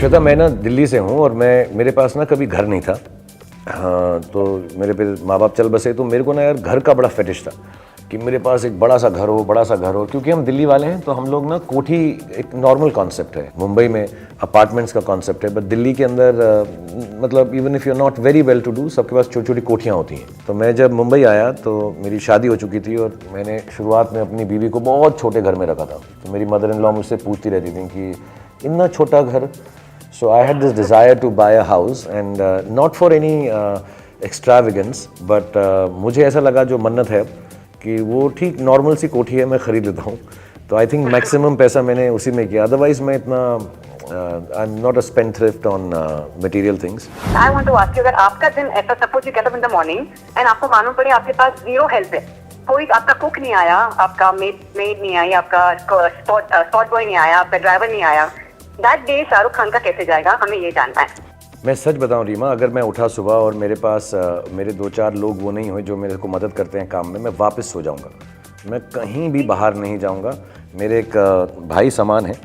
श्वेता, मैं ना दिल्ली से हूँ और मेरे पास ना कभी घर नहीं था। हाँ, तो मेरे पे माँ बाप चल बसे, तो मेरे को ना यार घर का बड़ा फेटिश था कि मेरे पास एक बड़ा सा घर हो, बड़ा सा घर हो। क्योंकि हम दिल्ली वाले हैं तो हम लोग ना कोठी एक नॉर्मल कॉन्सेप्ट है। मुंबई में अपार्टमेंट्स का कॉन्सेप्ट है, बट दिल्ली के अंदर मतलब even if you are not very well to do, सबके पास छोटी छोटी कोठियाँ होती हैं। तो मैं जब मुंबई आया तो मेरी शादी हो चुकी थी और मैंने शुरुआत में अपनी बीवी को बहुत छोटे घर में रखा था। तो मेरी मदर इन लॉ मुझसे पूछती रहती थी कि इतना छोटा घर। So I had this desire to buy a house and not for any extravagance, but मुझे ऐसा लगा जो मन्नत है कि वो ठीक नॉर्मल सी कोठी है, मैं ख़रीद लेता हूँ। तो आई थिंक मैक्सिमम पैसा मैंने उसी में किया, अदरवाइज मैं इतना I am not a spendthrift on material things. I want to ask you, अगर आपका दिन ऐसा, suppose you get up in the morning and आपको मालूम पड़े आपके पास जीरो हेल्प है, कोई आपका कुक नहीं आया, आपका मेड नहीं आई, आपका स्पॉट बॉय नहीं आया, आपका ड्राइवर नहीं आया, दैट डे शाहरुख खान का कैसे जाएगा, हमें ये जानना है। मैं सच बताऊं रीमा, अगर मैं उठा सुबह और मेरे पास मेरे 2-4 लोग वो नहीं हुए जो मेरे को मदद करते हैं काम में, मैं वापस सो जाऊंगा। मैं कहीं भी बाहर नहीं जाऊंगा। मेरे एक भाई समान है,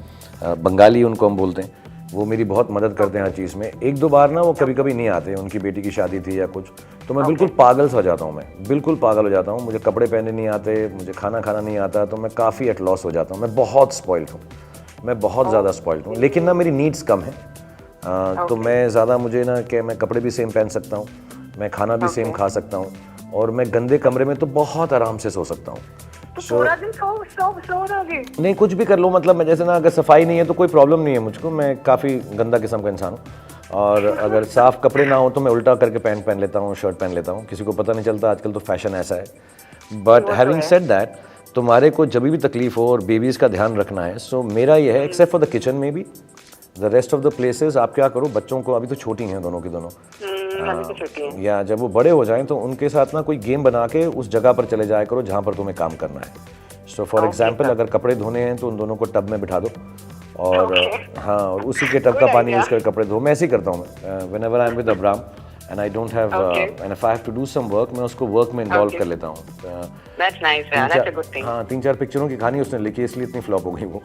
बंगाली उनको हम बोलते हैं, वो मेरी बहुत मदद करते हैं हर चीज़ में। 1-2 बार ना वो कभी कभी नहीं आते, उनकी बेटी की शादी थी या कुछ, तो मैं बिल्कुल पागल सा हो जाता हूँ। मैं बिल्कुल पागल हो जाता हूँ, मुझे कपड़े पहनने नहीं आते, मुझे खाना खाना नहीं आता, तो मैं काफ़ी एट लॉस हो जाता हूँ। मैं बहुत स्पॉइल्ड हूँ, मैं बहुत ज़्यादा स्पॉइल्ड हूँ। लेकिन ना मेरी नीड्स कम है, तो मैं ज़्यादा, मुझे ना कि मैं कपड़े भी सेम पहन सकता हूँ, मैं खाना भी सेम खा सकता हूँ, और मैं गंदे कमरे में तो बहुत आराम से सो सकता हूँ। तो पूरा दिन सो रहोगे? नहीं, कुछ भी कर लो, मतलब मैं जैसे ना, अगर सफाई नहीं है तो कोई प्रॉब्लम नहीं है मुझको, मैं काफ़ी गंदा किस्म का इंसान हूँ। और अगर साफ़ कपड़े ना हो तो मैं उल्टा करके पैंट पहन लेता हूँ, शर्ट पहन लेता हूँ, किसी को पता नहीं चलता, आजकल तो फैशन ऐसा है। बट हैविंग सेड दैट, तुम्हारे को जब भी तकलीफ हो और बेबीज़ का ध्यान रखना है, सो मेरा ये है, एक्सेप्ट फॉर द किचन में भी, the rest of the places आप क्या करो, बच्चों को, अभी तो छोटी हैं दोनों की दोनों, या जब वो बड़े हो जाएं तो उनके साथ ना कोई गेम बना के उस जगह पर चले जाया करो जहाँ पर तुम्हें काम करना है। सो फॉर एग्जाम्पल, अगर कपड़े धोने हैं तो उन दोनों को टब में बिठा दो, और हाँ, और उसी के टब का पानी यूज़ करके कपड़े धो। मैं ऐसे ही करता हूँ। मैं whenever I am with AbRam and I don't have and if I have to do some work, मैं उसको वर्क में इन्वॉल्व कर लेता हूँ। That's nice, that's a good thing. हाँ, 3-4 पिक्चरों की कहानी उसने लिखी, इसलिए इतनी फ्लॉप हो गई वो।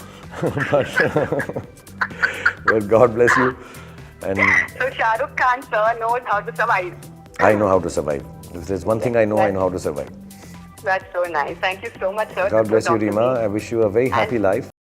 But God bless you. And So Shahrukh Khan sir knows how to survive. I know how to survive. If there's one thing I know how to survive. That's so nice. Thank you so much, sir. God bless you, Reema. I wish you a very happy life.